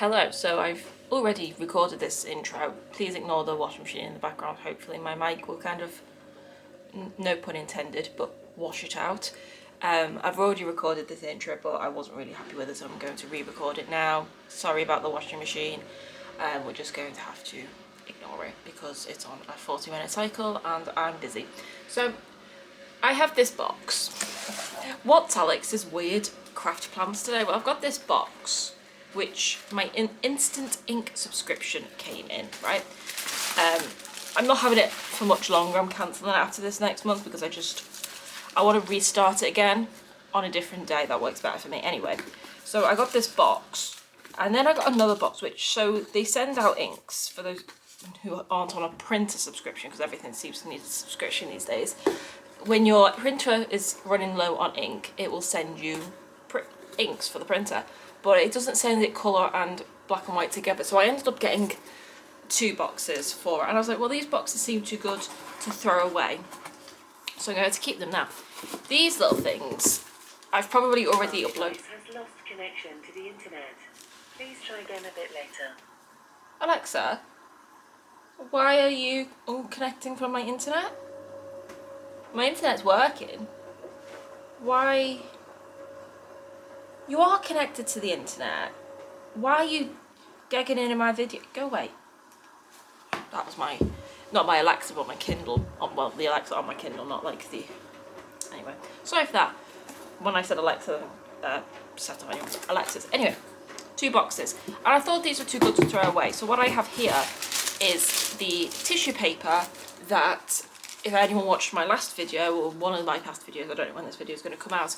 Hello, so I've already recorded this intro. Please ignore the washing machine in the background. Hopefully my mic will kind of, no pun intended, but wash it out. I've already recorded this intro, but I wasn't really happy with it, so I'm going to re-record it now. Sorry about the washing machine. We're just going to have to ignore it because it's on a 40-minute cycle and I'm busy. So I have this box. What's Alex's weird craft plans today? Well, I've got this box which my instant ink subscription came in, right? I'm not having it for much longer. I'm cancelling it after this next month because I want to restart it again on a different day. That works better for me anyway. So I got this box, and then I got another box so they send out inks for those who aren't on a printer subscription, because everything seems to need a subscription these days. When your printer is running low on ink, it will send you inks for the printer, but it doesn't send it colour and black and white together. So I ended up getting 2 boxes for it, and I was like, well, these boxes seem too good to throw away, so I'm going to keep them now. These little things, I've probably already uploaded. Has lost connection to the internet. Please try again a bit later. Alexa, why are you unconnecting from my internet? My internet's working. Why? You are connected to the internet. Why are you gagging in my video? Go away. That was not my Alexa, but my Kindle. Well, the Alexa on my Kindle, not like the... Anyway, sorry for that. When I said Alexa, set on your Alexas. Anyway, 2 boxes. And I thought these were too good to throw away. So what I have here is the tissue paper that, if anyone watched my last video, or one of my past videos, I don't know when this video is going to come out,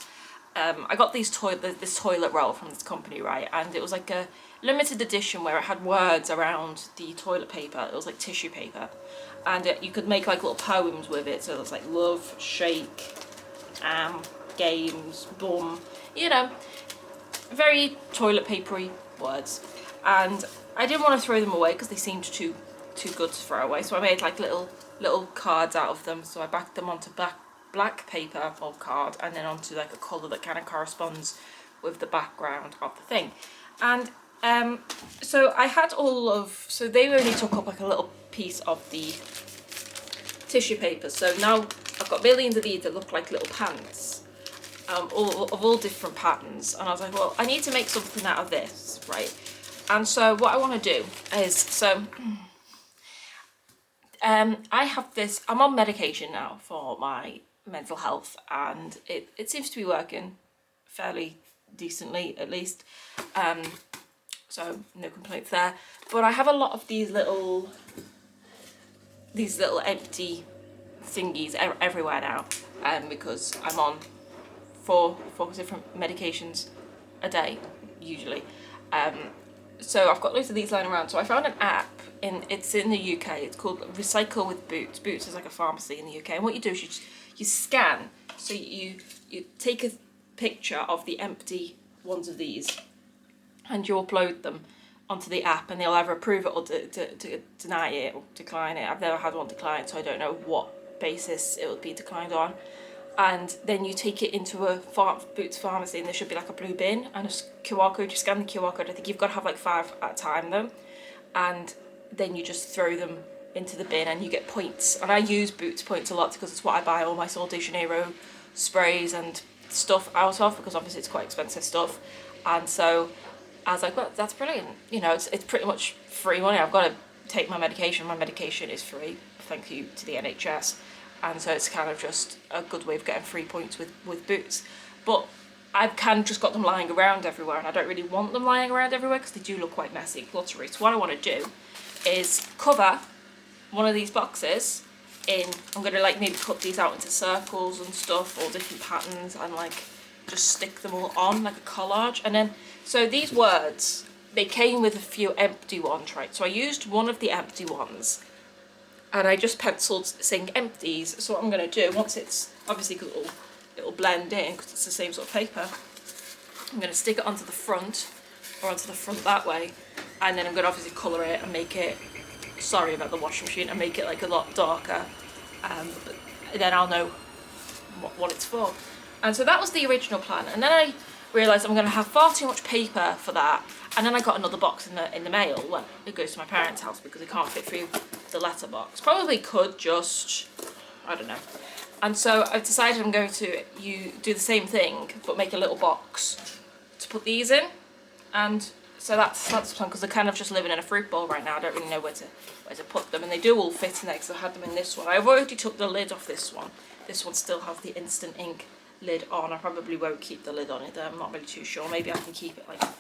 I got this toilet roll from this company, right? And it was like a limited edition where it had words around the toilet paper. It was like tissue paper. And you could make like little poems with it. So it was like love, shake, games, bum, you know, very toilet papery words. And I didn't want to throw them away because they seemed too good to throw away. So I made like little cards out of them. So I backed them onto black paper or card, and then onto like a colour that kind of corresponds with the background of the thing. And so I had so they only took up like a little piece of the tissue paper. So now I've got millions of these that look like little pants, of all different patterns. And I was like, well, I need to make something out of this, right? And so what I want to do is, I have this, I'm on medication now for my mental health, and it seems to be working fairly decently, at least. So no complaints there. But I have a lot of these little empty thingies everywhere now, because I'm on 4 different medications a day, usually. So I've got loads of these lying around. So I found an app, it's in the UK, it's called Recycle with Boots. Boots is like a pharmacy in the UK, and what you do is you scan, so you take a picture of the empty ones of these, and you upload them onto the app, and they'll either approve it or to deny it or decline it. I've never had one decline, so I don't know what basis it would be declined on. And then you take it into a Boots pharmacy, and there should be like a blue bin and a QR code. You scan the QR code. I think you've got to have like 5 at a time though, and then you just throw them into the bin and you get points. And I use Boots points a lot because it's what I buy all my Sol de Janeiro sprays and stuff out of, because obviously it's quite expensive stuff. And so I was like, well, that's brilliant. You know, it's pretty much free money. I've got to take my medication. My medication is free, thank you to the NHS. And so it's kind of just a good way of getting free points with Boots. But I've kind of just got them lying around everywhere, and I don't really want them lying around everywhere because they do look quite messy and glittery. So what I want to do is cover one of these boxes in, I'm going to like maybe cut these out into circles and stuff, or different patterns, and like just stick them all on like a collage. And then, so these words, they came with a few empty ones, right? So I used one of the empty ones, and I just penciled saying empties. So what I'm going to do, once it's, obviously because it'll blend in because it's the same sort of paper, I'm going to stick it onto the front, or onto the front that way, and then I'm going to obviously colour it and make it, sorry about the washing machine, and make it like a lot darker, but then I'll know what it's for. And so that was the original plan, and then I realised I'm going to have far too much paper for that, And then I got another box in the mail when it goes to my parents' house because it can't fit through the letterbox. Probably could just, I don't know. And so I've decided I'm going to do the same thing but make a little box to put these in. And so that's the plan, because they're kind of just living in a fruit bowl right now. I don't really know where to put them, and they do all fit in there because I had them in this one. I've already took the lid off this one. This one still has the instant ink lid on. I probably won't keep the lid on it though. I'm not really too sure. Maybe I can keep it like a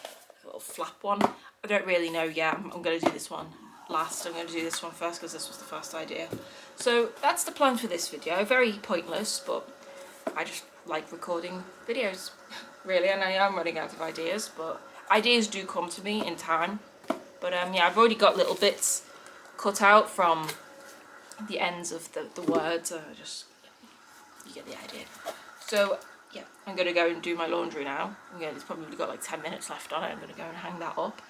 little flap one. I don't really know yet. I'm going to do this one last. I'm going to do this one first because this was the first idea. So that's the plan for this video. Very pointless, but I just like recording videos really, and I am running out of ideas, but ideas do come to me in time. But yeah, I've already got little bits cut out from the ends of the words. You get the idea. So yeah, I'm going to go and do my laundry now. It's probably got like 10 minutes left on it. I'm going to go and hang that up,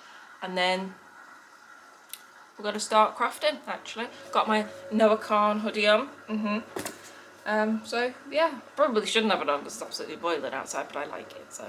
and then we're going to start crafting. Actually, got my Noah Khan hoodie on. So yeah, probably shouldn't have it on because it's absolutely boiling outside, but I like it, so.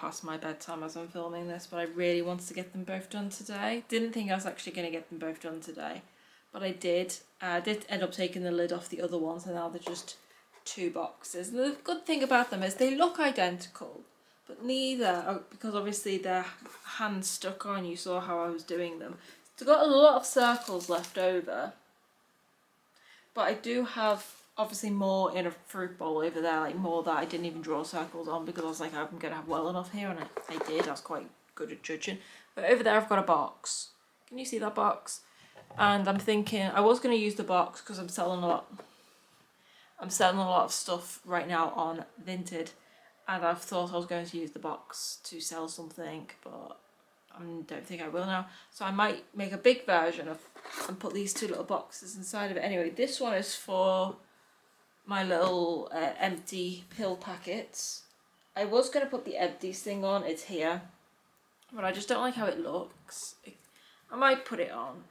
past my bedtime as I'm filming this, but I really wanted to get them both done today. Didn't think I was actually going to get them both done today, but I did. I did end up taking the lid off the other ones, and now they're just 2 boxes. And the good thing about them is they look identical, but neither, because obviously they're hand stuck on, you saw how I was doing them. So I've got a lot of circles left over, but I do have obviously more in a fruit bowl over there, like more that I didn't even draw circles on because I was like, I'm going to have well enough here, and I did. I was quite good at judging. But over there I've got a box. Can you see that box? And I'm thinking, I was going to use the box because I'm selling a lot of stuff right now on Vinted, and I've thought I was going to use the box to sell something, but I don't think I will now. So I might make a big version of and put these 2 little boxes inside of it. Anyway, this one is for my little empty pill packets. I was going to put the empties thing on, it's here, but I just don't like how it looks. I might put it on.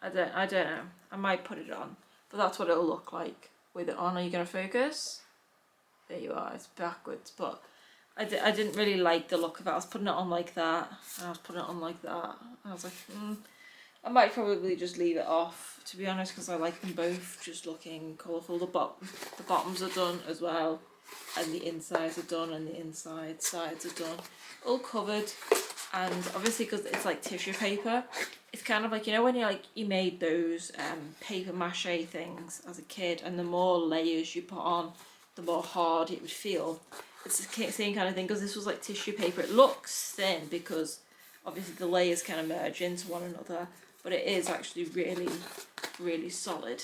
I don't know. I might put it on, but that's what it'll look like with it on. Are you going to focus? There you are, it's backwards, but I didn't really like the look of it. I was putting it on like that, and I was putting it on like that, and I was like, I might probably just leave it off, to be honest, because I like them both just looking colourful. The bottoms are done as well, and the insides are done, and the inside sides are done, all covered. And obviously, because it's like tissue paper, it's kind of like, you know, when you made those paper mache things as a kid, and the more layers you put on, the more hard it would feel. It's the same kind of thing, because this was like tissue paper. It looks thin because obviously the layers kind of merge into one another, but it is actually really, really solid.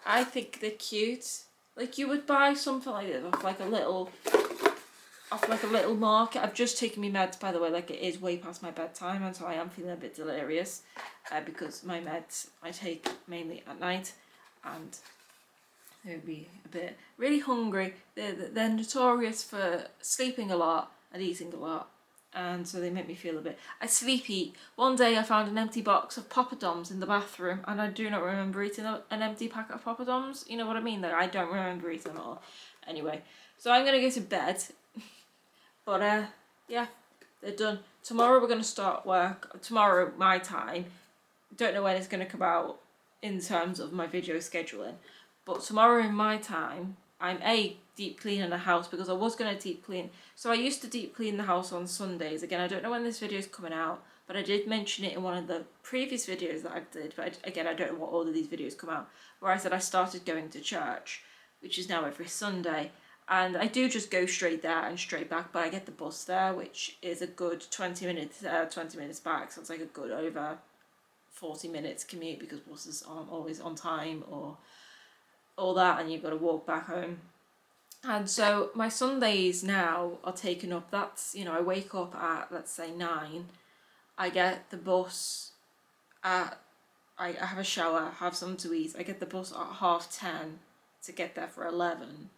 I think they're cute. Like, you would buy something like this off like a little market. I've just taken my meds, by the way. Like, it is way past my bedtime, and so I am feeling a bit delirious because my meds I take mainly at night, and they would be a bit really hungry. They're notorious for sleeping a lot and eating a lot, and so they make me feel a bit. I sleep eat. One day I found an empty box of poppadoms in the bathroom, and I do not remember eating an empty packet of poppadoms. You know what I mean? Like, I don't remember eating them at all. Anyway, so I'm gonna go to bed. But yeah, they're done. Tomorrow we're gonna start work. Tomorrow my time. Don't know when it's gonna come out in terms of my video scheduling. But tomorrow in my time, I'm deep cleaning the house, because I was going to deep clean. So I used to deep clean the house on Sundays. Again, I don't know when this video is coming out, but I did mention it in one of the previous videos that I did. But again, I don't know what order these videos come out, where I said I started going to church, which is now every Sunday. And I do just go straight there and straight back, but I get the bus there, which is a good 20 minutes there, 20 minutes back. So it's like a good over 40 minutes commute, because buses aren't always on time or all that, and you've got to walk back home. And so my Sundays now are taken up. That's, you know, I wake up at, let's say, 9. I get the bus at, I have a shower, have something to eat. I get the bus at 10:30 to get there for 11.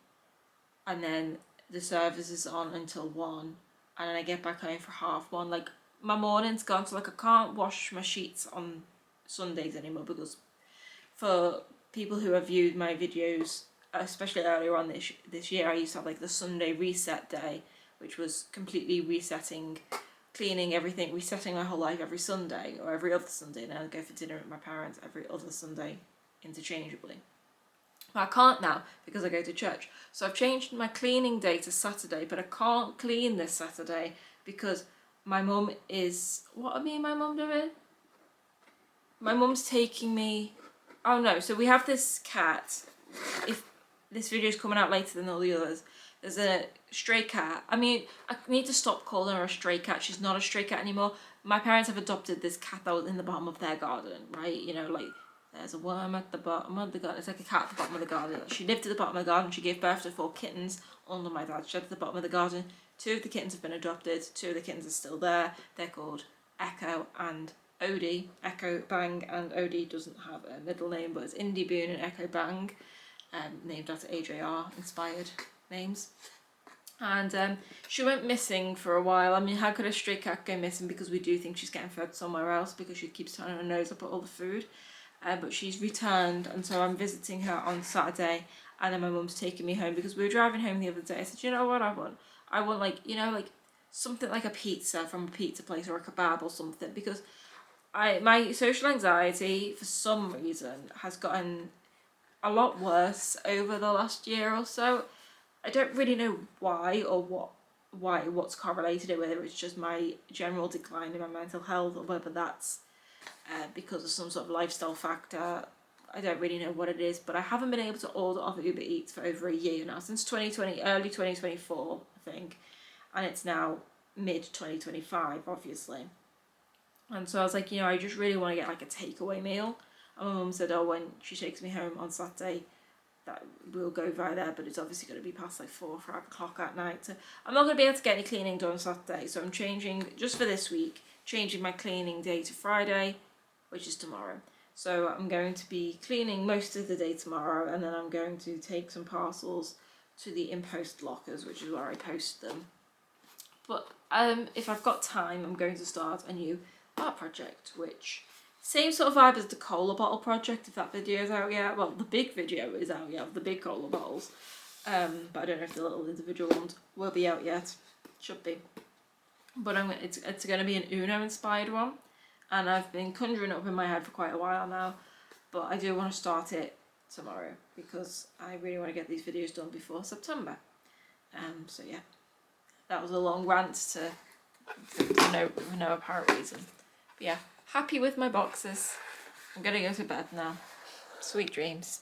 And then the service is on until 1. And then I get back home for 1:30. Like, my morning's gone, so like I can't wash my sheets on Sundays anymore, because for people who have viewed my videos, especially earlier on this year, I used to have like the Sunday reset day, which was completely resetting, cleaning everything, resetting my whole life every Sunday or every other Sunday, and then I'd go for dinner with my parents every other Sunday interchangeably. But I can't now because I go to church. So I've changed my cleaning day to Saturday, but I can't clean this Saturday because my mum is... What are me and my mum doing? My mum's taking me... Oh no, so we have this cat. If this video is coming out later than all the others, there's a stray cat. I mean, I need to stop calling her a stray cat. She's not a stray cat anymore. My parents have adopted this cat that was in the bottom of their garden, right? You know, like, there's a worm at the bottom of the garden. It's like a cat at the bottom of the garden. She lived at the bottom of the garden. She gave birth to 4 kittens under my dad's shed at the bottom of the garden. 2 of the kittens have been adopted. 2 of the kittens are still there. They're called Echo and Odie. Echo Bang, and Odie doesn't have a middle name, but it's Indie Boone and Echo Bang, named after AJR inspired names. And she went missing for a while. I mean, how could a stray cat go missing? Because we do think she's getting fed somewhere else, because she keeps turning her nose up at all the food. But she's returned, and so I'm visiting her on Saturday, and then my mum's taking me home, because we were driving home the other day. I said, you know what I want? I want like, you know, like something like a pizza from a pizza place or a kebab or something, because my social anxiety for some reason has gotten a lot worse over the last year or so. I don't really know why or what's correlated it, whether it's just my general decline in my mental health or whether that's because of some sort of lifestyle factor. I don't really know what it is, but I haven't been able to order off Uber Eats for over a year now, since 2020, early 2024, I think, and it's now mid 2025, obviously. And so I was like, you know, I just really want to get like a takeaway meal. And my mum said, oh, when she takes me home on Saturday, that we'll go via there, but it's obviously going to be past like 4 or 5 o'clock at night. So I'm not going to be able to get any cleaning done on Saturday, so I'm changing, just for this week, changing my cleaning day to Friday, which is tomorrow. So I'm going to be cleaning most of the day tomorrow, and then I'm going to take some parcels to the InPost lockers, which is where I post them. But if I've got time, I'm going to start a new art project, which same sort of vibe as the cola bottle project, if that video is out yet. Well, the big video is out yet of the big cola bottles, but I don't know if the little individual ones will be out yet. Should be. But it's going to be an Uno inspired one, and I've been conjuring it up in my head for quite a while now, but I do want to start it tomorrow because I really want to get these videos done before September. So yeah, that was a long rant for no apparent reason. But yeah, happy with my boxes. I'm gonna go to bed now. Sweet dreams.